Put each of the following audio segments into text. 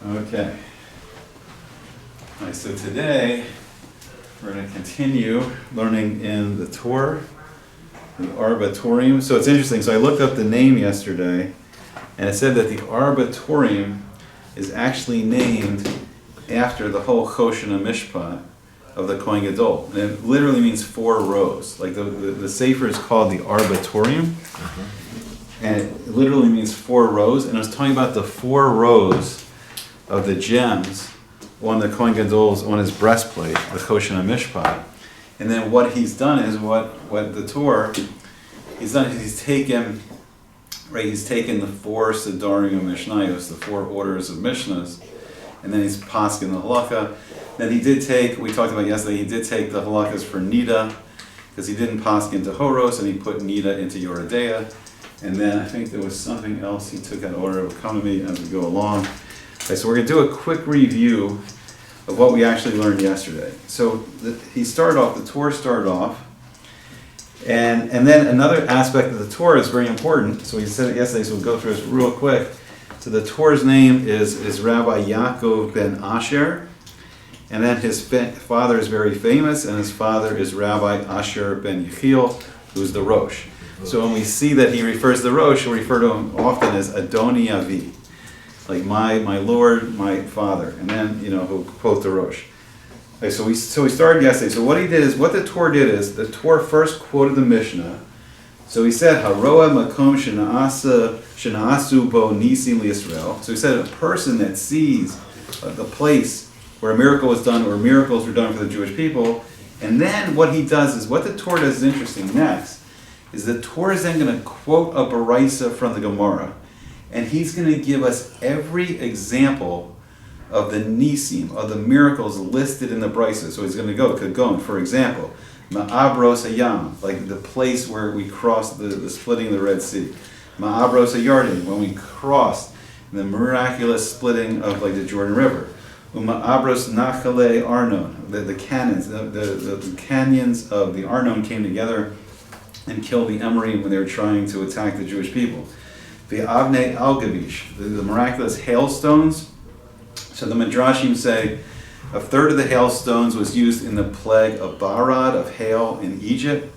Okay. All right, so today we're going to continue learning in the Tur, the Arbatorium. So it's interesting. So I looked up the name yesterday, and it said that the Arbatorium is actually named after the whole Choshen Mishpat of the Kohen Gadol. And it literally means 4 rows. Like the Sefer is called the Arbatorium, and it literally means 4 rows. And it was talking about the 4 rows of the gems on the Kohen Gadol's, on his breastplate, the Choshen Mishpat. And then what he's done is, what the Torah, he's done is he's taken the 4 Siddharim of Mishnayos, the 4 orders of Mishnahs, and then he's posking the halakha. Then he did take, we talked about yesterday, he did take the halakhas for Nida, because he didn't posk into Horos, and he put Nida into Yoredeya. And then I think there was something else he took out of order. It will come to me as we go along. Okay, so we're going to do a quick review of what we actually learned yesterday. So the Torah started off, and then another aspect of the Torah is very important. So we said it yesterday, so we'll go through this real quick. So the Torah's name is Rabbi Yaakov ben Asher, and then his father is very famous, and his father is Rabbi Asher ben Yechiel, who's the Rosh. So when we see that he refers to the Rosh, we'll refer to him often as Adoni Avi. Like my Lord, my Father, and then he'll quote the Rosh. Okay, so we started yesterday. So what the Torah did is the Torah first quoted the Mishnah. So he said Haroa Makom Shenaasu Bo Nisim Yisrael. So he said a person that sees the place where a miracle was done, or miracles were done for the Jewish people, and then what he does is, what the Torah does is interesting. Next is the Torah is then going to quote a Baraisa from the Gemara. And he's going to give us every example of the nisim, of the miracles listed in the Brisa. So he's going to go, for example, Ma'abros Hayam, like the place where we crossed the splitting of the Red Sea. Ma'abros Hayarden, when we crossed the miraculous splitting of like the Jordan River. Ma'abros Nachale Arnon, the canyons, the canyons of the Arnon came together and killed the Emerim when they were trying to attack the Jewish people. The Avnei Al-Gavish, the miraculous hailstones. So the Midrashim say a third of the hailstones was used in the plague of Barad, of hail in Egypt.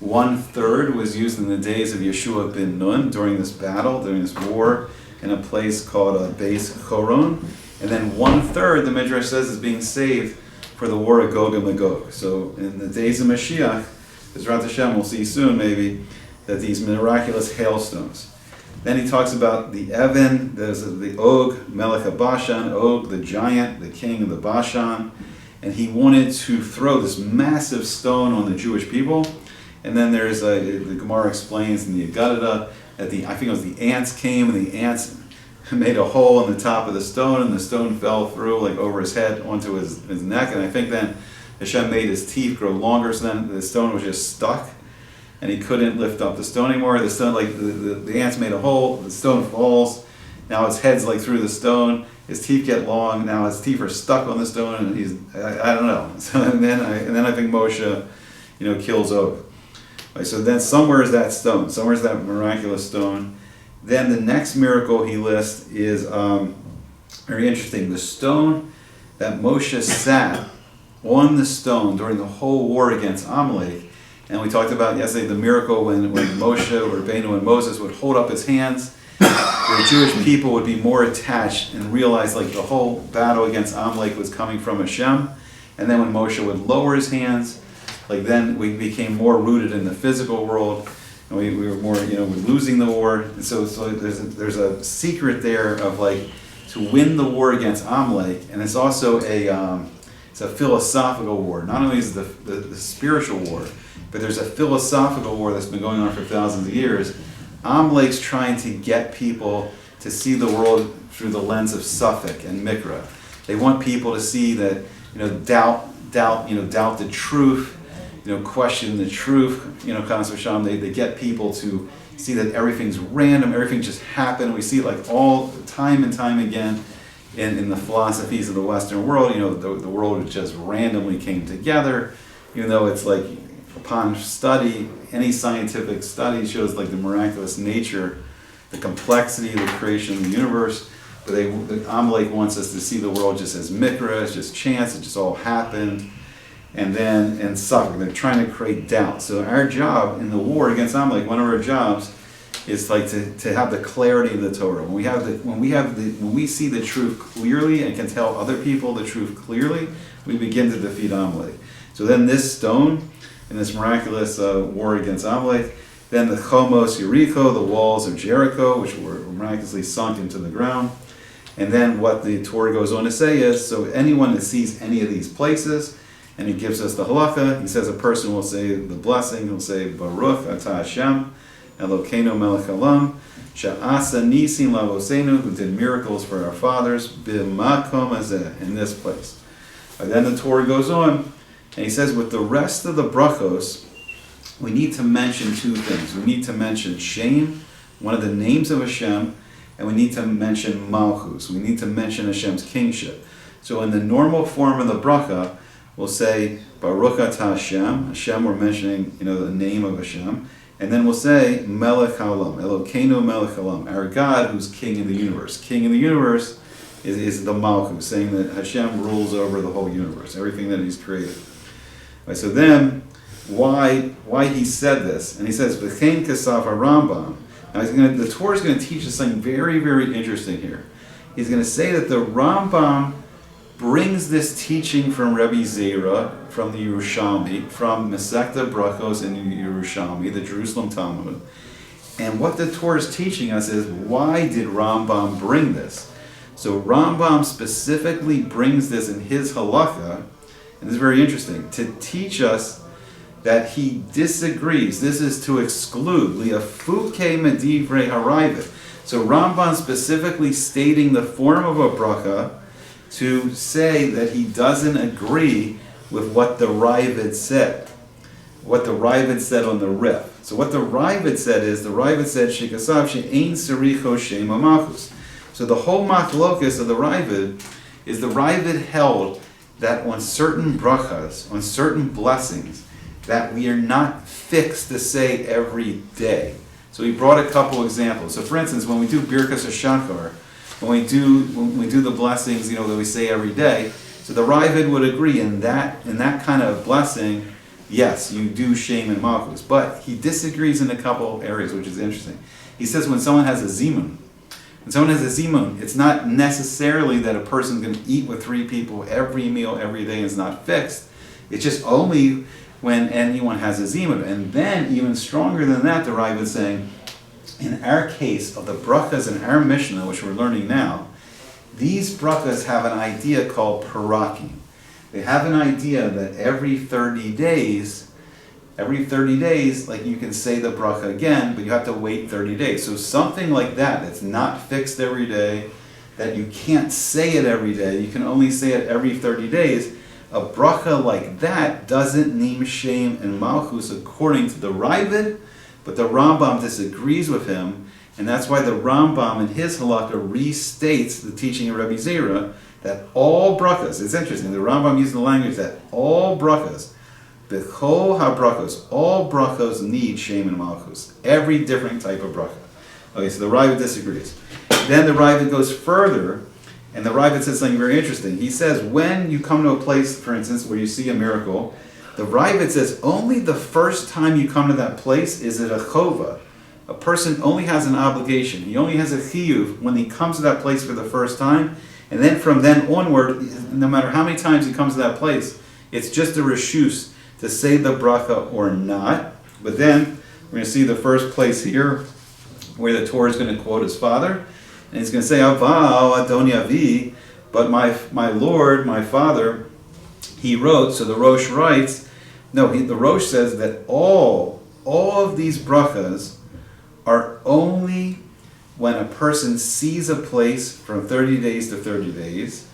1/3 was used in the days of Yeshua ben Nun during this battle, during this war, in a place called Beis Choron. And then 1/3, the Midrash says, is being saved for the war of Gog and Magog. So in the days of Mashiach, Bezrat Hashem, we'll see soon maybe, that these miraculous hailstones. Then he talks about the Evan, there's the Og, Melech of Bashan, Og, the giant, the king of the Bashan, and he wanted to throw this massive stone on the Jewish people. And then there's the Gemara explains in the Agadah that I think it was the ants came, and the ants made a hole in the top of the stone, and the stone fell through like over his head onto his neck. And I think then Hashem made his teeth grow longer, so then the stone was just stuck. And he couldn't lift up the stone anymore. The stone, like the ants made a hole, the stone falls. Now his head's like through the stone. His teeth get long. Now his teeth are stuck on the stone, and I don't know. So and then I think Moshe, kills Og. Right, so then somewhere is that stone. Somewhere is that miraculous stone. Then the next miracle he lists is very interesting. The stone that Moshe sat on the stone during the whole war against Amalek. And we talked about yesterday the miracle when Moshe, Rabbeinu, and Moses would hold up his hands. The Jewish people would be more attached and realize like the whole battle against Amalek was coming from Hashem. And then when Moshe would lower his hands, like then we became more rooted in the physical world, and we were more, we're losing the war. And so there's a secret there of like to win the war against Amalek, and it's also it's a philosophical war. Not only is it the spiritual war, but there's a philosophical war that's been going on for thousands of years. Amalek's trying to get people to see the world through the lens of Suffolk and Mikra. They want people to see that, doubt the truth, question the truth, Kanas V'Sham. They get people to see that everything's random, everything just happened. We see it like all time and time again in the philosophies of the Western world. The world just randomly came together, even though it's like, upon study, any scientific study shows like the miraculous nature, the complexity of the creation of the universe. the Amalek wants us to see the world just as mikra, it's just chance, it just all happened. And suffer. They're trying to create doubt. So our job in the war against Amalek, one of our jobs, is like to have the clarity of the Torah. When we see the truth clearly and can tell other people the truth clearly, we begin to defeat Amalek. So then this stone, in this miraculous war against Amalek, then the Chomos Yericho, the walls of Jericho, which were miraculously sunk into the ground. And then what the Torah goes on to say is, so anyone that sees any of these places, and he gives us the halacha. He says a person will say the blessing. He'll say Baruch Atah Hashem Elokeinu Melech Haolam Sha'asa Nisim Lavosenu, who did miracles for our fathers b'makom hazeh, in this place. And then the Torah goes on, and he says with the rest of the brachos, we need to mention two things. We need to mention Shem, one of the names of Hashem, and we need to mention Malchus. We need to mention Hashem's kingship. So in the normal form of the bracha, we'll say Baruch Atah Hashem. Hashem, we're mentioning, the name of Hashem, and then we'll say Melech Haolam, Elokeinu Melech Haolam, our God who's King in the universe. King in the universe is the Malchus, saying that Hashem rules over the whole universe, everything that He's created. Right, so then, why he said this? And he says V'chein Kesaf HaRambam. Now the Torah is going to teach us something very, very interesting here. He's going to say that the Rambam brings this teaching from Rebbe Zera, from the Yerushalmi, from Masechta Brachos in the Yerushalmi, the Jerusalem Talmud. And what the Torah is teaching us is, why did Rambam bring this? So Rambam specifically brings this in his halakha, and this is very interesting, to teach us that he disagrees. This is to exclude liafuke medivrei harayvit. So Rambam specifically stating the form of a bracha to say that he doesn't agree with what the Ravid said. What the Ravid said on the Rif. So what the Ravid said is, the Ravid said, Shekasav she'ein saricho shem malchus. So the whole machlokus of the Ravid is the Ravid held that on certain brachas, on certain blessings, that we are not fixed to say every day. So he brought a couple examples. So for instance, when we do Birkas HaShachar, when we do the blessings, that we say every day, so the Ravid would agree in that kind of blessing, yes, you do Shem and Malchus. But he disagrees in a couple areas, which is interesting. He says when someone has a zimun, it's not necessarily that a person's going to eat with 3 people every meal every day is not fixed. It's just only when anyone has a zimun. And then even stronger than that, the Ravid is saying, in our case of the brachas in our Mishnah, which we're learning now, these brachas have an idea called parakim. They have an idea that every 30 days, like you can say the bracha again, but you have to wait 30 days. So something like that, that's not fixed every day, that you can't say it every day, you can only say it every 30 days, a bracha like that doesn't name Shem and Malchus according to the Ravid, but the Rambam disagrees with him, and that's why the Rambam in his halakha restates the teaching of Rebbe Zera that all brachas, it's interesting, the Rambam uses the language that all brachas, b'chol ha-brachos, all brachos need Shem and Malchus, every different type of bracha. Okay, so the Ravid disagrees. Then the Ravid goes further, and the Ravid says something very interesting. He says when you come to a place, for instance, where you see a miracle, the Ravid says only the first time you come to that place is it a chova. A person only has an obligation. He only has a chiyuv when he comes to that place for the first time. And then from then onward, no matter how many times he comes to that place, it's just a reshus to say the bracha or not. But then we're going to see the first place here where the Torah is going to quote his father. And he's going to say, Aval Adoni Avi, but my Lord, my father, he wrote. So the Rosh writes, the Rosh says that all of these brachas are only when a person sees a place from 30 days to 30 days,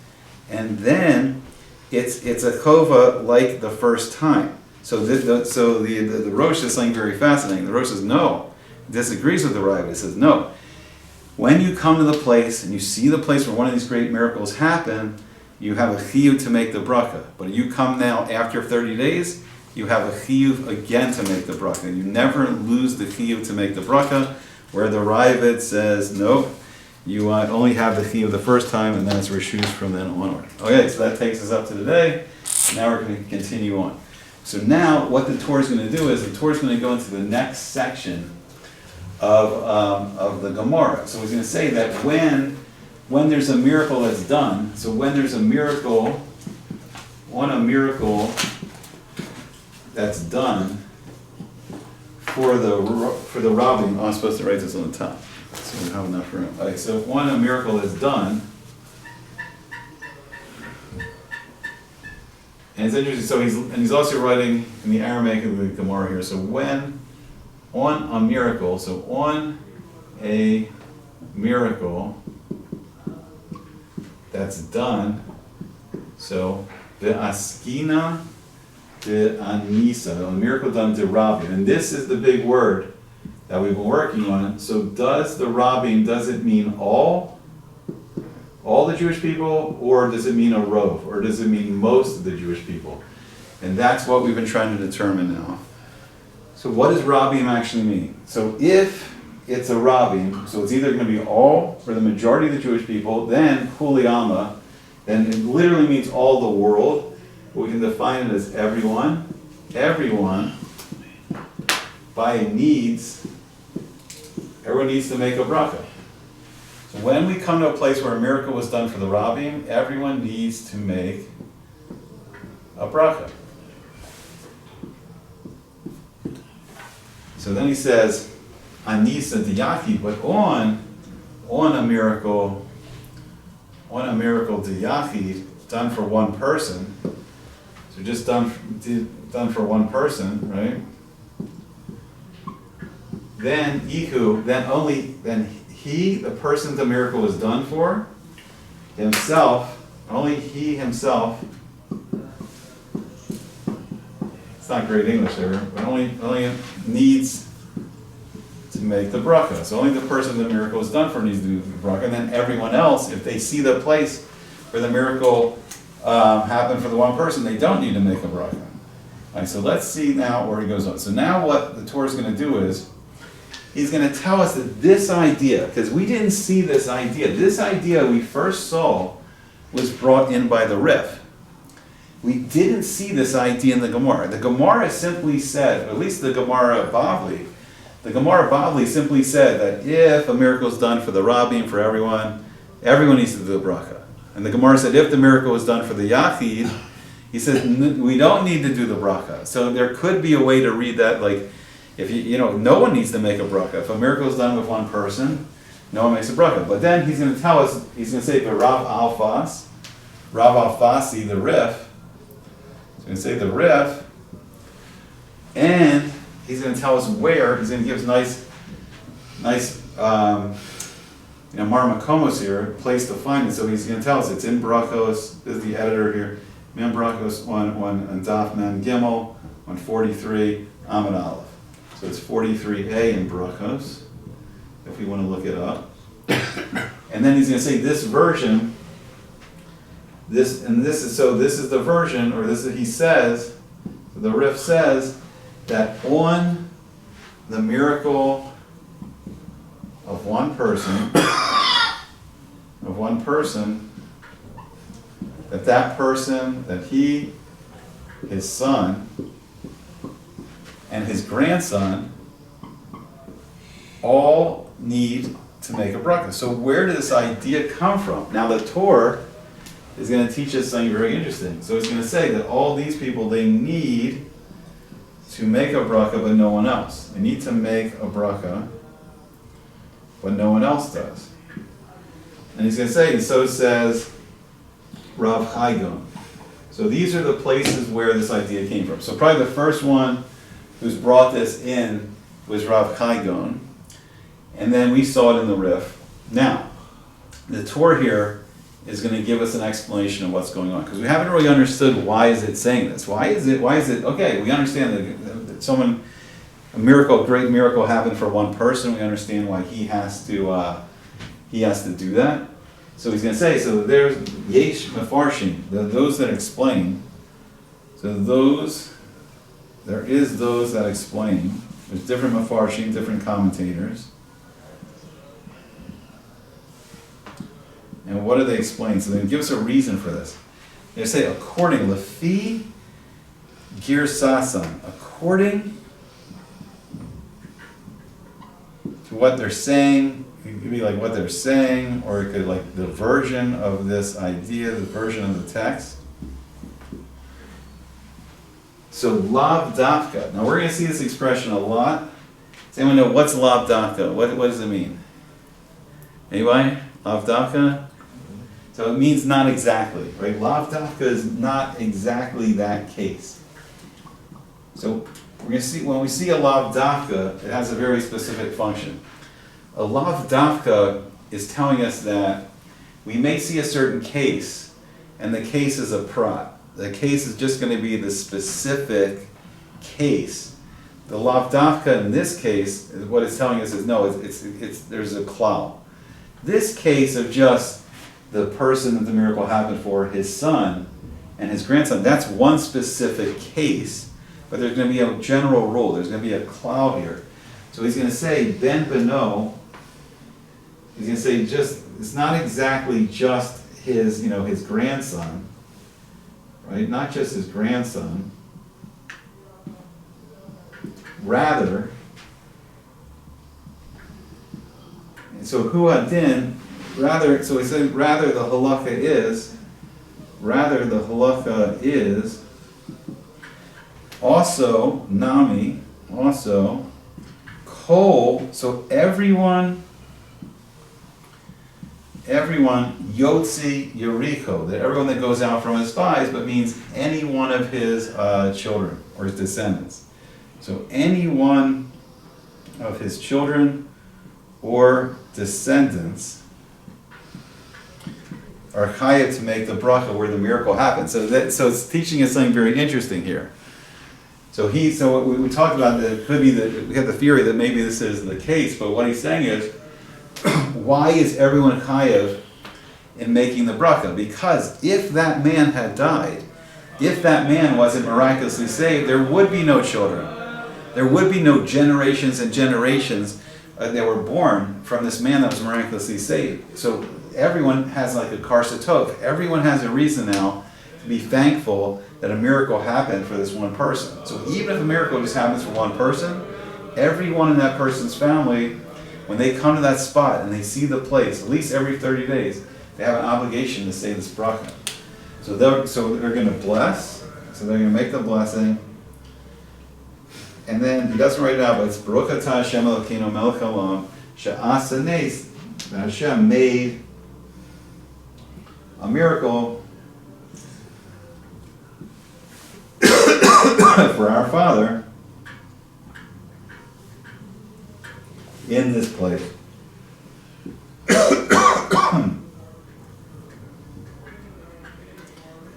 and then it's a chova like the first time. So the Rosh says something very fascinating. The Rosh says no, disagrees with the Ravid. He says no. When you come to the place and you see the place where one of these great miracles happen, you have a chiyuv to make the bracha. But you come now after 30 days, you have a chiyuv again to make the bracha. You never lose the chiyuv to make the bracha, where the Ravid says, no, you only have the chiyuv the first time, and then it's reshus from then onward. Okay, so that takes us up to today. Now we're going to continue on. So now what the Torah is going to do is the Torah is going to go into the next section of the Gemara. So he's going to say that when there's a miracle that's done, so when there's a miracle that's done for the robbing, I'm supposed to write this on the top, so we have enough room. Okay, so when a miracle is done, and it's interesting. So he's also writing in the Aramaic of the Gemara here. So when on a miracle that's done, so the askina, the anisa, a miracle done to robbing, and this is the big word that we've been working on. So does the robbing, does it mean all the Jewish people, or does it mean a rov, or does it mean most of the Jewish people? And that's what we've been trying to determine now. So what does robbing actually mean? So if it's a robbing, so it's either going to be all for the majority of the Jewish people, then kuliyama, then it literally means all the world. We can define it as everyone everyone needs to make a bracha. So when we come to a place where a miracle was done for the robbing, everyone needs to make a bracha. So then he says, Anisa diyaki, but on a miracle diyaki, done for one person. So just done for one person, right? Then he, the person the miracle was done for, only he himself, it's not great English there, but only needs to make the bracha. So only the person the miracle was done for needs to do the bracha, and then everyone else, if they see the place where the miracle happened for the one person, they don't need to make a bracha. All right, so let's see now where he goes on. So now what the Torah is going to do is, he's going to tell us that this idea, because we didn't see this idea we first saw was brought in by the Rif. We didn't see this idea in the Gemara. The Gemara simply said, or at least the Gemara Bavli simply said that if a miracle is done for the Rabbi, for everyone needs to do the bracha. And the Gemara said if the miracle is done for the Yachid, he said we don't need to do the bracha. So there could be a way to read that, like, if no one needs to make a bracha. If a miracle is done with one person, no one makes a bracha. But then he's going to tell us, he's going to say, Rav Alfasi, the Rif. He's going to say the Rif, and he's going to tell us where. He's going to give us nice marmakomos here, a place to find it. So he's going to tell us it's in Berachos. This is the editor here. Men Berachos on Daf Men Gimel, 143 Amud Aleph. So it's 43a in Berachos, if we want to look it up. And then he's going to say this version, this is the version, or he says, the Rif says, that on the miracle of one person, that he, his son, and his grandson all need to make a bracha. So where did this idea come from? Now the Torah is going to teach us something very interesting. So it's going to say that all these people, they need to make a bracha, but no one else. They need to make a bracha, but no one else does. And he's going to say, so says Rav Chaigon. So these are the places where this idea came from. So probably the first one who's brought this in was Rav Chaigon. And then we saw it in the Rif. Now, the Torah here is going to give us an explanation of what's going on, because we haven't really understood why is it saying this. Why is it, okay, we understand that a great miracle happened for one person. We understand why he has to do that. So he's going to say, so there's Yesh Mefarshim, those that explain. So there is those that explain. There's different Mefarshim, different commentators. And what do they explain? So they give us a reason for this. They say, according, lefi girsasam, according to what they're saying. It could be like what they're saying, or it could like the version of this idea, the version of the text. So lav dafka. Now we're going to see this expression a lot. Does anyone know what's lav dafka? What does it mean? Anybody? Lav dafka? So it means not exactly, right? Lav dafka is not exactly that case. So we're going to see, when we see a lav dafka, it has a very specific function. A lav dafka is telling us that we may see a certain case, and the case is a prat. The case is just going to be the specific case. The lav dafka in this case, what it's telling us is no, there's a klal. This case of just the person that the miracle happened for, his son and his grandson, that's one specific case, but there's going to be a general rule. There's going to be a klal here. So he's going to say ben beno. He's going to say it's not exactly just his, his grandson, right? Not just his grandson. Rather, and so huadin, so he said rather the halacha is also nami, also kol, so everyone Yotzi Yeriko, that everyone that goes out from his spies, but means any one of his children or his descendants. So any one of his children or descendants are chayav to make the bracha where the miracle happened. So it's teaching us something very interesting here. So we talked about that it could be that we have the theory that maybe this is the case, but what he's saying is, why is everyone chayav in making the bracha? Because if that man had died, if that man wasn't miraculously saved, there would be no children. There would be no generations and generations that were born from this man that was miraculously saved. So everyone has like a karsatov. Everyone has a reason now to be thankful that a miracle happened for this one person. So even if a miracle just happens for one person, everyone in that person's family, when they come to that spot and they see the place, at least every 30 days, they have an obligation to say this bracha. So they're going to bless, so they're going to make the blessing. And then, he doesn't write it out, but it's Baruch atah Hashem Elokeinu melech haolam she'asa nes, that Hashem made a miracle for our Father in this place.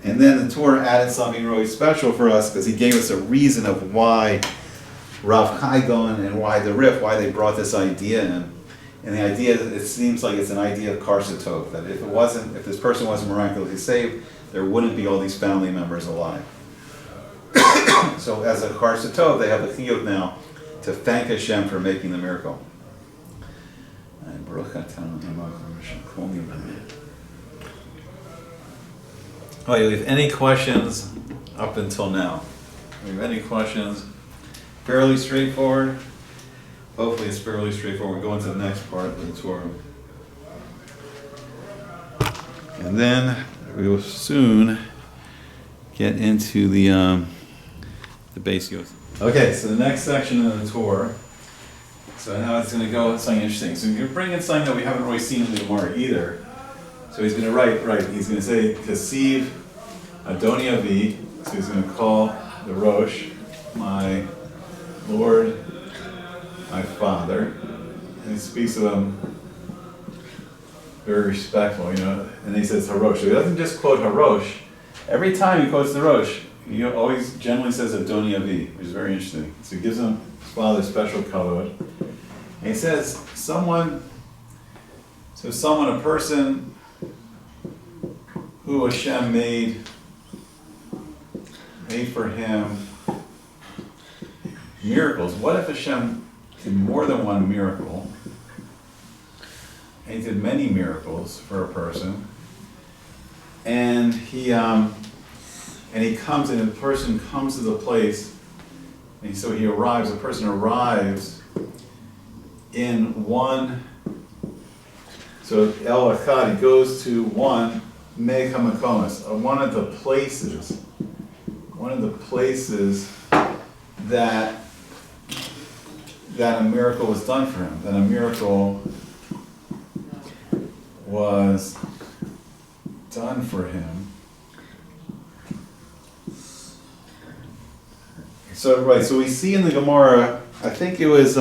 And then the Torah added something really special for us because he gave us a reason of why Rav Chaigon and why the Rif, why they brought this idea in. And the idea, it seems like it's an idea of karsatov, that if this person wasn't miraculously saved, there wouldn't be all these family members alive. So as a karsatov, they have the chiyuv now to thank Hashem for making the miracle. Oh, you have any questions up until now? Do you have any questions? Fairly straightforward. Hopefully it's fairly straightforward. We'll go into the next part of the Torah. And then we will soon get into the base Yosef. Okay, so the next section of the Torah. So now it's going to go something interesting. So you're bringing something that we haven't really seen in the Gemara either. So he's going to write, he's going to say, Kasiv Adoni Avi. So he's going to call the Rosh, my Lord, my Father. And he speaks of him very respectful, and he says Harosh. So he doesn't just quote Harosh. Every time he quotes the Rosh, he always generally says Adoni Avi, which is very interesting. So he gives him his father special kavod. And he says, a person who Hashem made for him miracles. What if Hashem did more than one miracle? and he did many miracles for a person. And he comes, and the person comes to the place, and so he arrives, the person arrives in one, so El Echad, he goes to one, Meg HaMakomas, one of the places that a miracle was done for him, that a miracle was done for him. So right, so we see in the Gemara, I think it was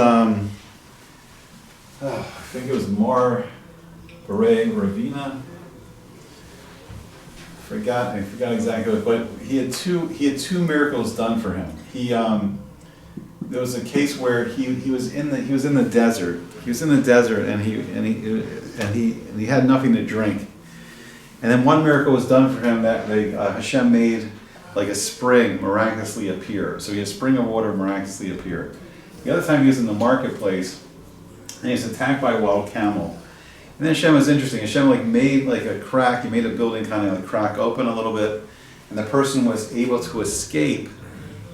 Mar Beret Ravina. I forgot exactly, but he had two miracles done for him. There was a case where he was in the desert. He was in the desert and he had nothing to drink. And then one miracle was done for him that Hashem made like a spring miraculously appear. So he had a spring of water miraculously appear. The other time he was in the marketplace and he was attacked by a wild camel. And then Hashem was interesting. Hashem made like a crack. He made a building kind of like crack open a little bit, and the person was able to escape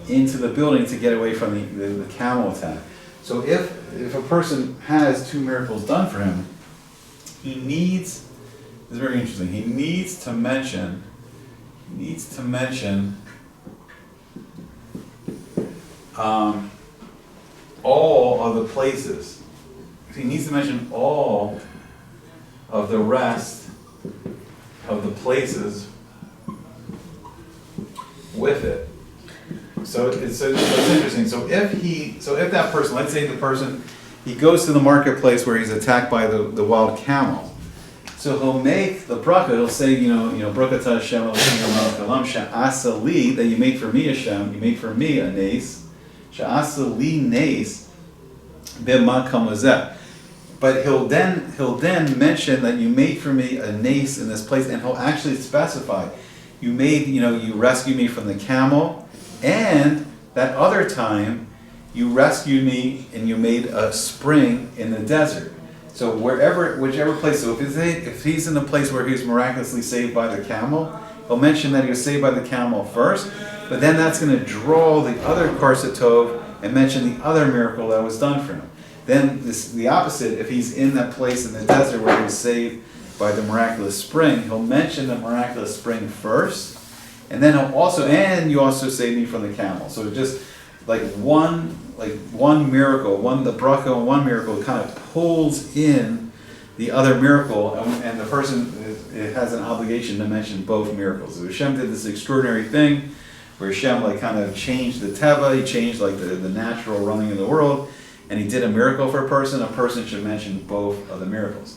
into the building to get away from the camel attack. So if a person has two miracles done for him, he needs. This is very interesting. He needs to mention all of the places. He needs to mention all of the rest of the places with it. So it's interesting. So if that person, let's say the person, he goes to the marketplace where he's attacked by the wild camel. So he'll make the bracha. He'll say, Bracha ta Hashem Elokeinu melech haolam she'asa li, that you made for me, Hashem. You made for me a nace. She'asa li nace b'makom hazeh. But he'll then mention that you made for me a nace in this place, and he'll actually specify, you rescued me from the camel, and that other time you rescued me and you made a spring in the desert. So whichever place. So if he's in the place where he was miraculously saved by the camel, he'll mention that he was saved by the camel first, but then that's going to draw the other Karsa Tov and mention the other miracle that was done for him. Then the opposite, if he's in that place in the desert where he was saved by the miraculous spring, he'll mention the miraculous spring first, and then you also saved me from the camel. So just one miracle, the bracha and one miracle kind of pulls in the other miracle, and the person has an obligation to mention both miracles. So Hashem did this extraordinary thing where Hashem kind of changed the teva, he changed the natural running of the world, and he did a miracle for a person should mention both of the miracles.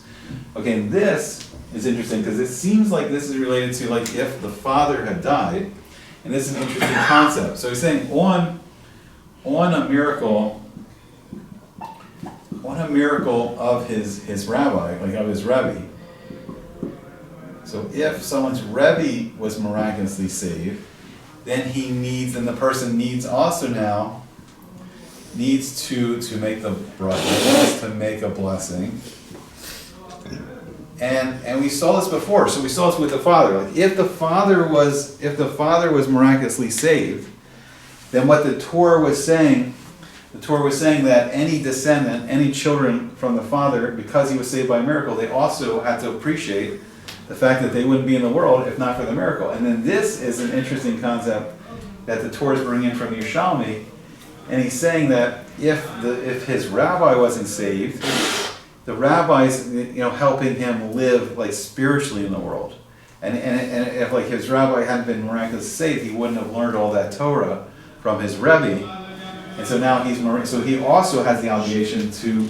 Okay, and this is interesting because it seems like this is related to if the father had died, and this is an interesting concept. So he's saying on a miracle of his rabbi, of his Rebbe. So if someone's Rebbe was miraculously saved, then the person needs to make the bracha, needs to make a blessing. And we saw this before. So we saw this with the father. If the father was miraculously saved, then what the Torah was saying that any descendant, any children from the father, because he was saved by a miracle, they also had to appreciate the fact that they wouldn't be in the world if not for the miracle. And then this is an interesting concept that the Torah is bringing in from the Yerushalmi, and he's saying that if his rabbi wasn't saved, the rabbi's helping him live spiritually in the world, and if his rabbi hadn't been miraculously saved, he wouldn't have learned all that Torah from his Rebbe, and so now he also has the obligation to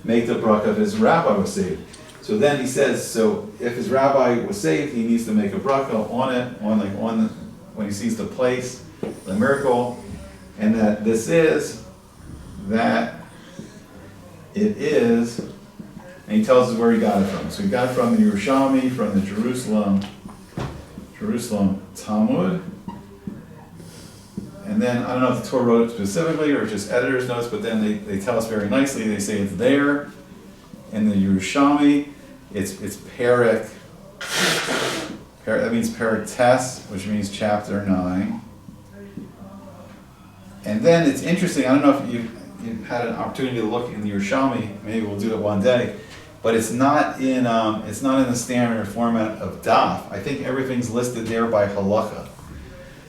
make the bracha if his rabbi was saved. So then he says, so if his rabbi was saved, he needs to make a bracha on it, when he sees the place, the miracle, and that it is, and he tells us where he got it from. So he got it from the Yerushalmi, from the Jerusalem Talmud. And then, I don't know if the Torah wrote it specifically or just editor's notes, but then they tell us very nicely, they say it's there In the Yerushalmi, it's Perek. That means Perek Tes, which means chapter 9. And then it's interesting. I don't know if you've had an opportunity to look in the Yerushalmi. Maybe we'll do it one day. But it's not in the standard format of daf. I think everything's listed there by halakha.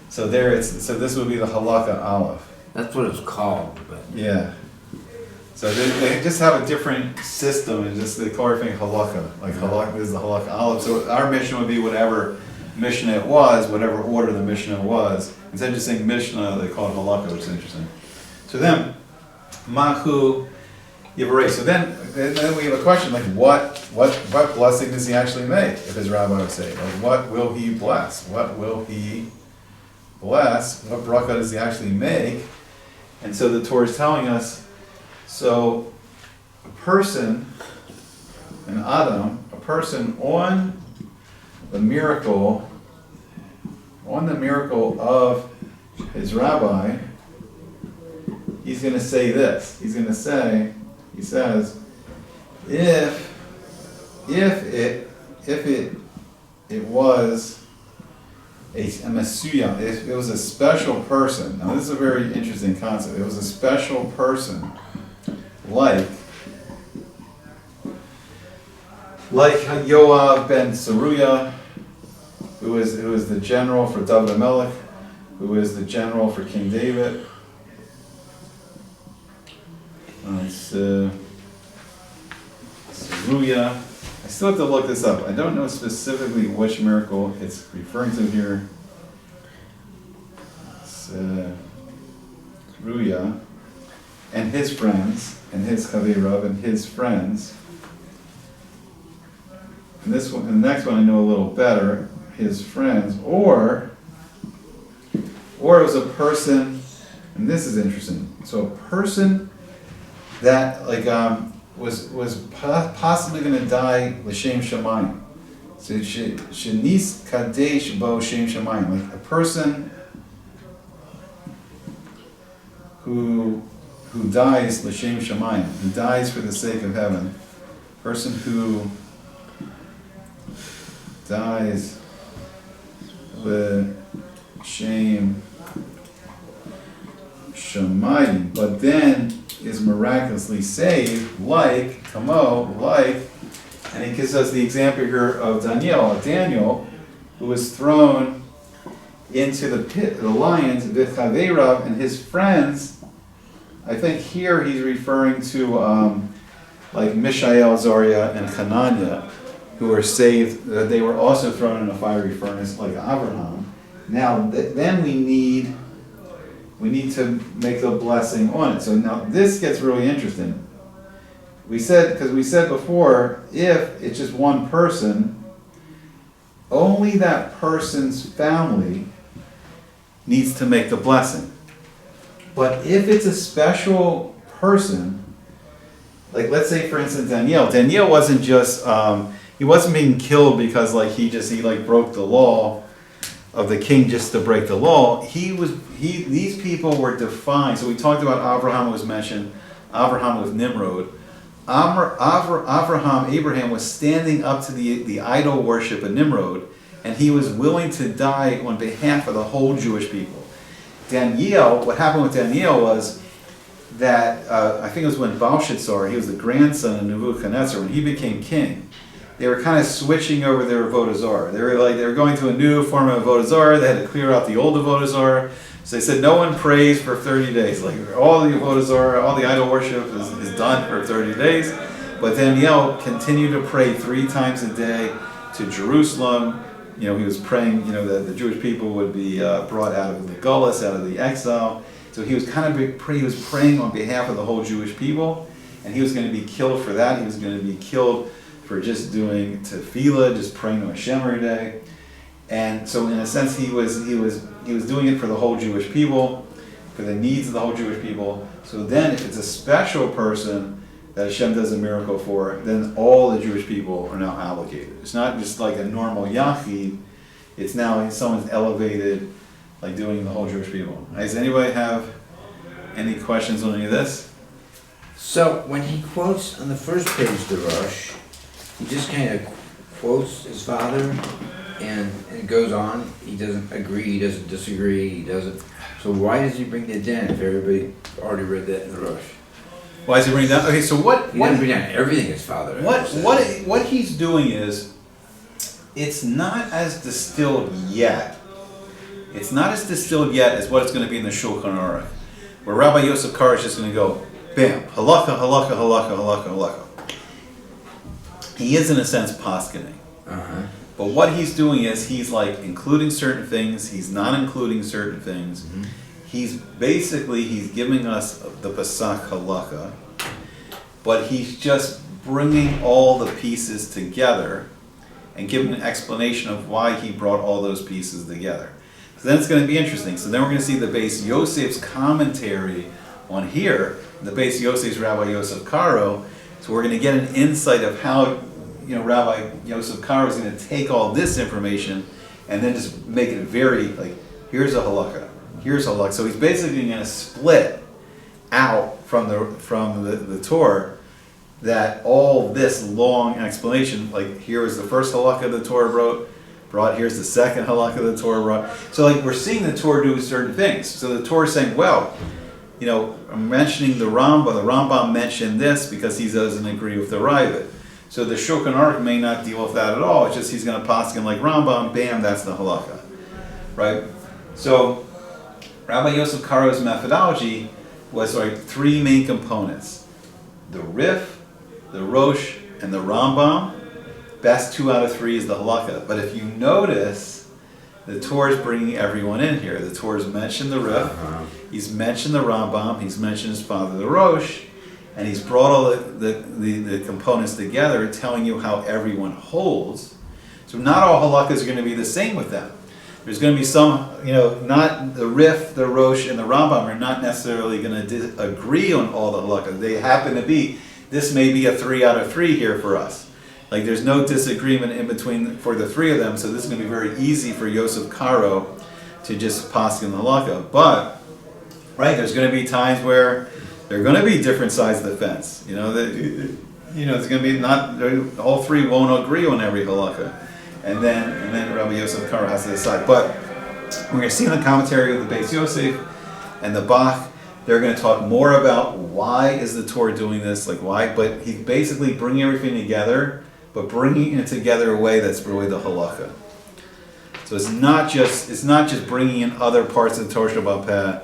So this would be the halakha aleph. That's what it's called. But Yeah. So they just have a different system, and just they call everything halakha. Like halakha is the halakha aleph. So our Mishnah would be whatever Mishnah it was, whatever order the Mishnah was. Instead of just saying Mishnah, they call it halakha, which is interesting. So then, Mahu Yivarei. So then we have a question like, what blessing does he actually make? If his rabbi would say, like, what will he bless? What will he bless? What bracha does he actually make? And so the Torah is telling us. So a person, an Adam, a person on the miracle of his rabbi, he's going to say this. He says, if it was a Mesuya, if it was a special person. Now this is a very interesting concept. It was a special person, like Yoav ben Saruya, who was the general for David HaMelech, who was the general for King David. Saruya. I still have to look this up. I don't know specifically which miracle it's referring to here. Saruya and his friends, and his Chavirav and his friends. And this one, and the next one I know a little better, his friends, or it was a person, and this is interesting. So a person that was possibly going to die l'shem shamayim. So shenis kadesh bo shem shamayim, like a person who dies l'shem shamayim, who dies for the sake of heaven. Person who dies l'shem shamayim, but then is miraculously saved, like, and he gives us the example here of Daniel, who was thrown into the pit of the lions with Chaverav and his friends. I think here he's referring to like Mishael, Zariah, and Hananiah, who were saved. They were also thrown in a fiery furnace like Abraham. Now, then we need to make the blessing on it. So now this gets really interesting. We said before, if it's just one person, only that person's family needs to make the blessing. But if it's a special person, like let's say for instance Daniel wasn't just he wasn't being killed because he broke the law of the king just to break the law. These people were defined. So we talked about Abraham was mentioned. Abraham with Nimrod. Abraham was standing up to the idol worship of Nimrod, and he was willing to die on behalf of the whole Jewish people. What happened with Daniel was that, I think it was when Belshazzar, he was the grandson of Nebuchadnezzar, when he became king, they were kind of switching over their Avodah Zarah. They were going to a new form of Avodah Zarah. They had to clear out the old Avodah Zarah. So they said no one prays for 30 days. All the Avodah Zarah, all the idol worship is done for 30 days. But Daniel continued to pray 3 times a day to Jerusalem. He was praying, that the Jewish people would be brought out of the Gullus, out of the exile. So he was praying on behalf of the whole Jewish people, and he was going to be killed for that. He was going to be killed for just doing tefillah, just praying to Hashem every day. And so in a sense he was doing it for the whole Jewish people, for the needs of the whole Jewish people. So then if it's a special person that Hashem does a miracle for, then all the Jewish people are now obligated. It's not just like a normal yachid, it's now someone's elevated, like doing the whole Jewish people. Does anybody have any questions on any of this? So when he quotes on the first page the Rosh, he just kind of quotes his father and it goes on. He doesn't agree, he doesn't disagree, he doesn't. So why does he bring the den if everybody already read that in the Rosh? Why is he bringing down? Okay, so He doesn't bring down everything his father says. what he's doing is, it's not as distilled yet. It's not as distilled yet as what it's going to be in the Shulchan Aruch, where Rabbi Yosef Karo is just going to go, bam, halakha, halakha, halakha, halakha, halakha. He is in a sense poskening. Uh-huh. But what he's doing is he's like including certain things, he's not including certain things. Mm-hmm. He's giving us the Pesach halakha, but he's just bringing all the pieces together and giving an explanation of why he brought all those pieces together. So then it's going to be interesting. So then we're going to see the Beis Yosef's commentary on here, the Beis Yosef's Rabbi Yosef Karo. So we're going to get an insight of how, Rabbi Yosef Karo is going to take all this information and then just make it very, like, here's a halakha, here's a halakha. So he's basically going to split out from the Torah that all this long explanation, like here is the first halakha the Torah brought, here's the second halakha the Torah brought. So like we're seeing the Torah do certain things. So the Torah is saying, well, I'm mentioning the Rambam mentioned this because he doesn't agree with the Ravid. So the Shulchan Aruch may not deal with that at all. It's just he's going to paskin like Rambam, bam, that's the halakha, right? So Rabbi Yosef Karo's methodology was like three main components: the Rif, the Rosh, and the Rambam. Best 2 out of 3 is the halakha. But if you notice, the Torah is bringing everyone in here. The Torah has mentioned the Rif, he's mentioned the Rambam, he's mentioned his father the Rosh, and he's brought all the components together, telling you how everyone holds. So not all halakhas are going to be the same with them. There's going to be some, not the Rif, the Rosh, and the Rambam are not necessarily going to agree on all the halakhas. They happen to be, this may be a 3 out of 3 here for us. Like there's no disagreement in between for the 3 of them, so this is going to be very easy for Yosef Karo to just paskin the halakha. But, right, there's going to be times where there are going to be different sides of the fence. It's going to be all 3 won't agree on every halakha. And then Rabbi Yosef Karo has to decide. But we're going to see in the commentary of the Beis Yosef and the Bach, they're going to talk more about why is the Torah doing this, like why. But he's basically bringing everything together, but bringing it together in a way that's really the halakha. So it's not just bringing in other parts of the Torah Shabbat Peh.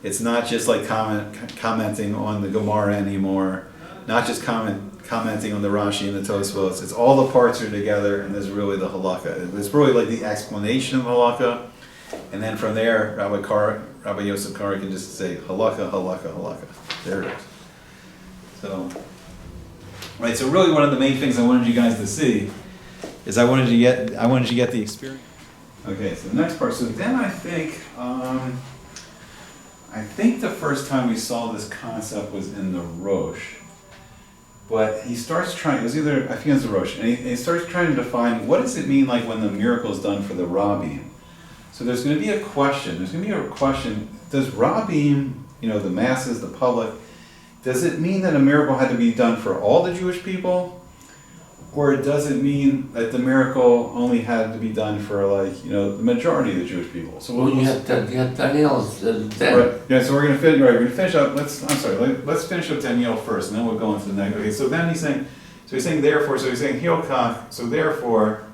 It's not just like commenting on the Gemara anymore. Not just commenting on the Rashi and the Tosfos. It's all the parts are together, and there's really the halakha. It's really like the explanation of halakha, and then from there, Rabbi Yosef Karo can just say halakha, halakha, halakha. There it is. So, right. So really, one of the main things I wanted you guys to see is I wanted you to get the experience. Okay. So the next part. So then I think the first time we saw this concept was in the Rosh. But he starts trying, I think it was the Rosh, and he starts trying to define what does it mean like when the miracle is done for the Rabbim. So there's going to be a question, does Rabbim, the masses, the public, does it mean that a miracle had to be done for all the Jewish people? Or does it mean that the miracle only had to be done for the majority of the Jewish people? So you have Daniel's den. Right. Yeah, so we're going to finish up. Let's finish up Daniel first, and then we'll go into the next. Okay, so then he's saying therefore. So he's saying Hilkach. So therefore,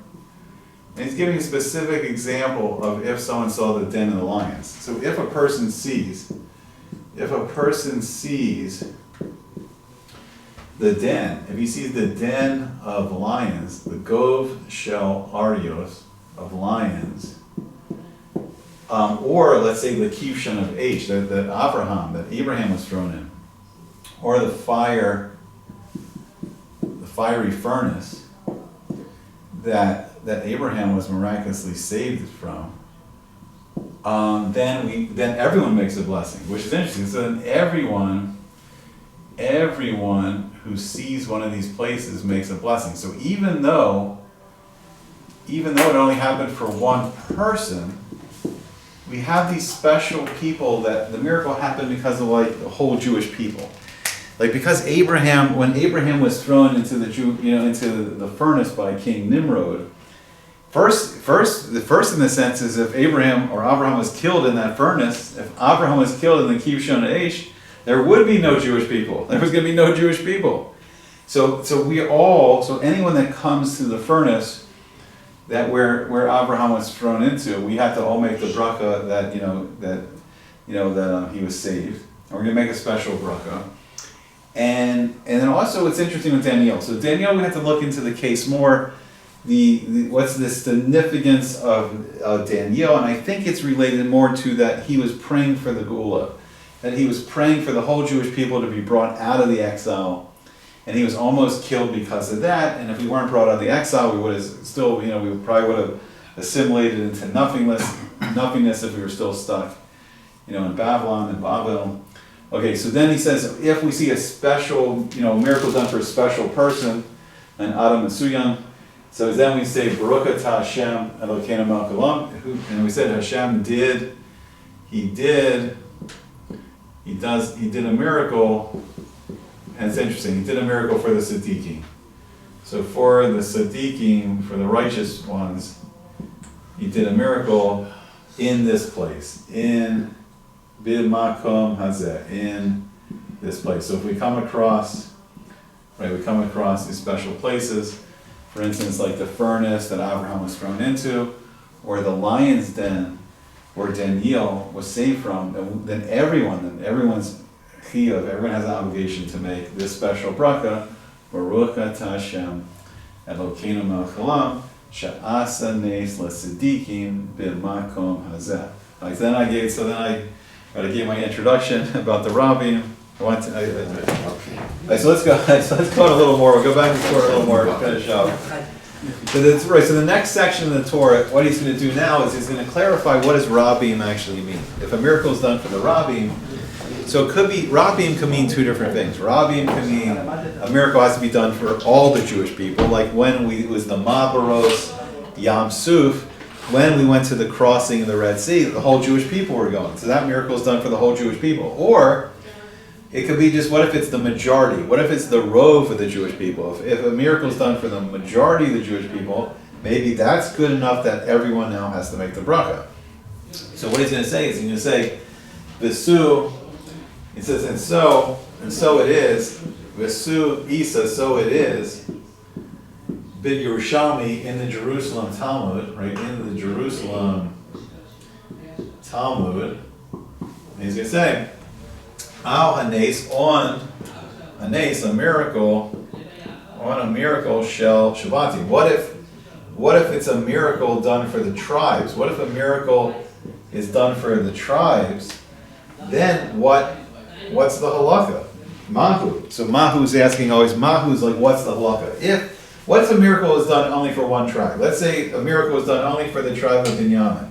and he's giving a specific example of if someone saw the den of the lions. So if a person sees the den, if he sees the den of lions, the Gov Shel Arios of lions, or let's say the Kivshan of H, that Abraham was thrown in, or the fiery furnace that Abraham was miraculously saved from, then everyone makes a blessing, which is interesting. So then everyone who sees one of these places makes a blessing. So even though it only happened for one person, we have these special people that the miracle happened because of the whole Jewish people. Like because when Abraham was thrown into into the furnace by King Nimrod, the first in the sense is if Abraham was killed in that furnace, if Abraham was killed in the Kivshon Aish, there would be no Jewish people. There was going to be no Jewish people. So anyone that comes to the furnace that where Abraham was thrown into, we had to all make the bracha that he was saved. And we're going to make a special bracha. And then also it's interesting with Daniel. So Daniel, we have to look into the case more. What's the significance of Daniel? And I think it's related more to that he was praying for the Geula, that he was praying for the whole Jewish people to be brought out of the exile. And he was almost killed because of that. And if we weren't brought out of the exile, we would have still, we probably would have assimilated into nothingness if we were still stuck, in Babylon and Babel. Okay, so then he says, if we see a special, miracle done for a special person, an Adam Mesuyam, so then we say, Berachot Hashem Elokeinu melech haolam, and we said Hashem did a miracle. And it's interesting, he did a miracle for the Tzaddikim. So for the Tzaddikim, for the righteous ones, he did a miracle in this place, in B'makom Hazeh, in this place. So if we come across these special places, for instance, like the furnace that Abraham was thrown into, or the lion's den where Daniel was saved from, then everyone's everyone has an obligation to make this special bracha, Berachot Hashem Elokeinu melech haolam, she'asa nes l'tzaddikim b'makom hazeh. Then I gave my introduction about the Rabbim. So let's go a little more. We'll go back to Torah a little more. Finish up. So the next section of the Torah, what he's going to do now is he's going to clarify what does Rabbim actually mean. If a miracle is done for the Rabbim, so Rabbim could mean two different things. Rabbim could mean a miracle has to be done for all the Jewish people, like when it was the Mabaros Yam Suf, when we went to the crossing of the Red Sea, the whole Jewish people were going. So that miracle is done for the whole Jewish people. Or it could be just, what if it's the majority? What if it's the rove of the Jewish people? If a miracle is done for the majority of the Jewish people, maybe that's good enough that everyone now has to make the bracha. So what he's going to say is he's going to say, Visu. He says, and so it is, Vesu Isa, so it is, Bid Yerushalmi in the Jerusalem Talmud, right, in the Jerusalem Talmud, and he's going to say, Al Hanes, on a miracle, shel Shavati. What if it's a miracle done for the tribes? What if a miracle is done for the tribes? Then what's the halakha? Mahu. So Mahu's asking always, Mahu's like, what's the halakha? What if a miracle is done only for one tribe? Let's say a miracle is done only for the tribe of Binyamin.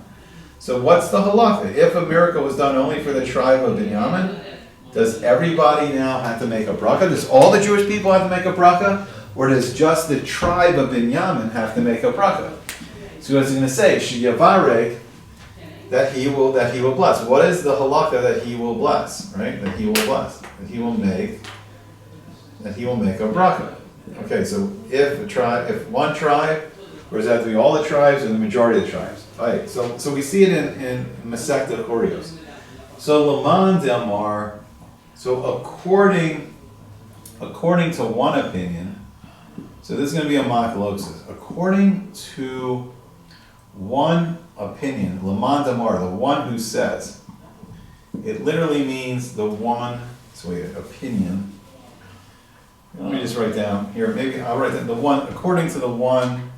So what's the halakha? If a miracle was done only for the tribe of Binyamin, does everybody now have to make a bracha? Does all the Jewish people have to make a bracha? Or does just the tribe of Binyamin have to make a bracha? So what's he going to say? Sheyavarek, that he will bless. What is the halakha that he will bless? Right? That he will bless. That he will make a bracha. Okay, so if one tribe, or does it have to be all the tribes or the majority of the tribes? Alright, so we see it in Masechta Chorios. So Laman Delmar, so according to one opinion, so this is going to be a machlosis. According to one opinion, Laman Damar, the one who says, it literally means the one, opinion. Let me just write down here, maybe I'll write down the one, according to the one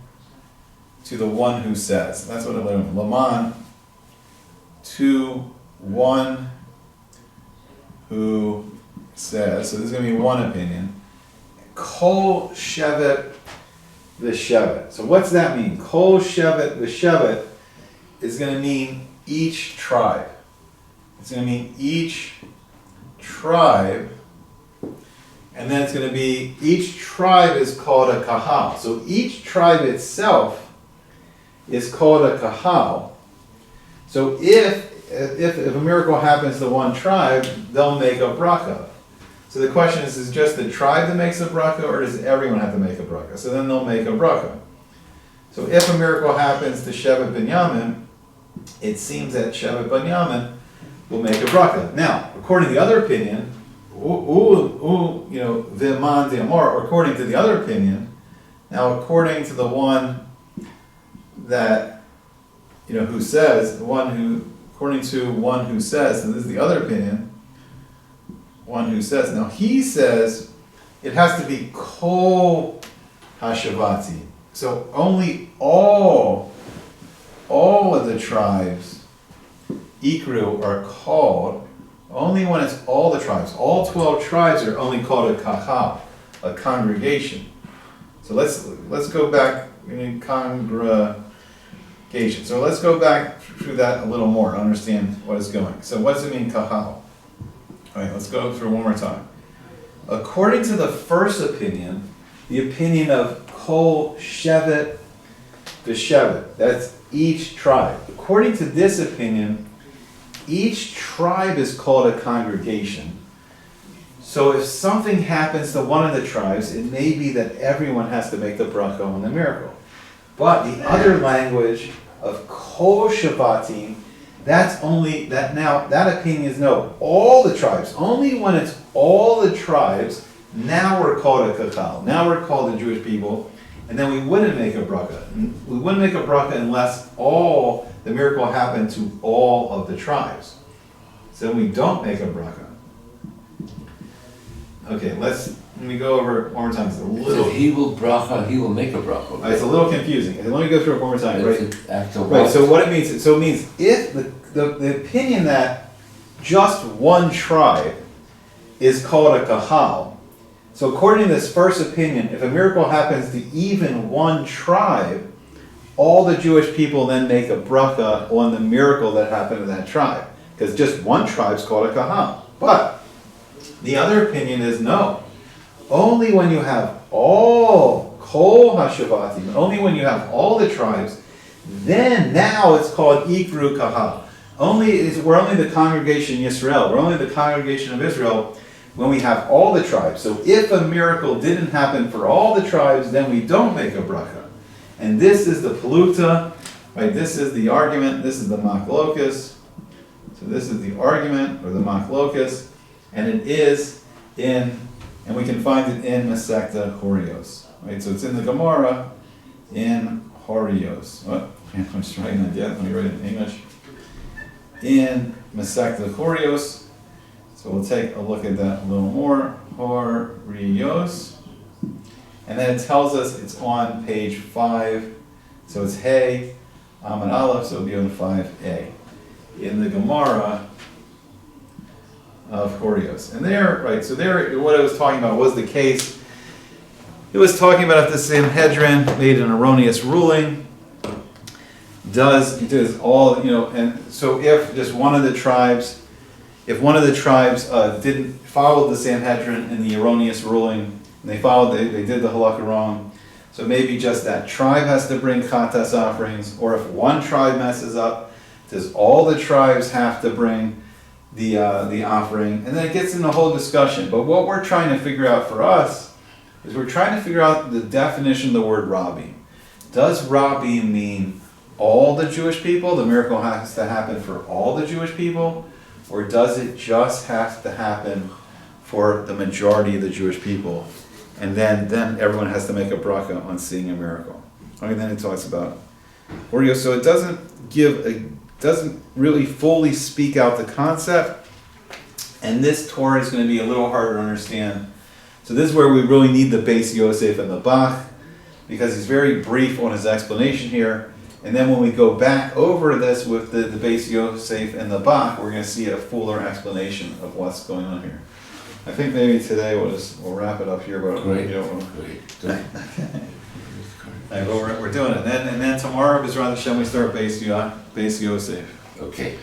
who says. That's what it literally means. Laman, to one who says, so this is going to be one opinion. Kol shevet v'shevet. So what's that mean? Kol shevet v'shevet is going to mean each tribe. It's going to mean each tribe, and then it's going to be each tribe is called a kahal. So each tribe itself is called a kahal. So if a miracle happens to one tribe, they'll make a bracha. So the question is just the tribe that makes a bracha, or does everyone have to make a bracha? So then they'll make a bracha. So if a miracle happens to Shevet Binyamin, it seems that Shevet Binyamin will make a bracha. Now, according to the other opinion, V'man De'amar, or according to the other opinion, now according to the one that, who says, according to one who says, and this is the other opinion, one who says, now he says it has to be kol hashavati. So only all of the tribes, ikru, are called, only when it's all the tribes. All 12 tribes are only called a kahal, a congregation. So let's go back in congregation. So let's go back through that a little more to understand what is going. So what does it mean kahal? All right, let's go through one more time. According to the first opinion, the opinion of kol shevet v'shevet, that's each tribe. According to this opinion, each tribe is called a congregation. So if something happens to one of the tribes, it may be that everyone has to make the bracha on the miracle. But the other language of kol shavatim, that's only, that opinion is no, all the tribes. Only when it's all the tribes, now we're called a kakal. Now we're called the Jewish people, and then we wouldn't make a bracha. We wouldn't make a bracha unless the miracle happened to all of the tribes. So then we don't make a bracha. Okay, let me go over it one more time. It's a little. So he will bracha, he will make a bracha. It's a little confusing. Let me go through it one more time. Right. After what? Right. So what it means? So it means if the opinion that just one tribe is called a kahal. So according to this first opinion, if a miracle happens to even one tribe, all the Jewish people then make a bracha on the miracle that happened to that tribe, because just one tribe is called a kahal. But the other opinion is no. Only when you have all kol hashavatim, only when you have all the tribes, then now it's called ikru kahal. We're only the congregation Yisrael. We're only the congregation of Israel when we have all the tribes. So if a miracle didn't happen for all the tribes, then we don't make a bracha. And this is the peluta, right? This is the argument. This is the machlokas. So this is the argument or the machlokas, and it is and we can find it in Masechta Horios, right? So it's in the Gemara in Horios. What? I'm just writing that yet. Let me write it in English. In Masechta Horios. So we'll take a look at that a little more. Horios. And then it tells us it's on page 5. So it's Hey, Amud Aleph, so it'll be on 5a. In the Gemara of Horios. And there, right, so there, what I was talking about was the case. It was talking about if the Sanhedrin made an erroneous ruling, does all, and so if just one of the tribes, didn't follow the Sanhedrin in the erroneous ruling, and they did the halakha wrong, so maybe just that tribe has to bring chatas offerings, or if one tribe messes up, does all the tribes have to bring the offering? And then it gets in the whole discussion. But what we're trying to figure out for us is we're trying to figure out the definition of the word Rabbi. Does Rabbi mean all the Jewish people? The miracle has to happen for all the Jewish people? Or does it just have to happen for the majority of the Jewish people? And then everyone has to make a bracha on seeing a miracle. And then it talks about Oreo. So it doesn't really fully speak out the concept. And this Torah is going to be a little harder to understand. So this is where we really need the Beis Yosef and the Bach, because he's very brief on his explanation here. And then when we go back over this with the Beis Yosef and the Bach, we're going to see a fuller explanation of what's going on here. I think maybe today we'll wrap it up here. But Great. We're doing it. And then tomorrow, B'ezras Hashem, we start Beis Yosef. Okay.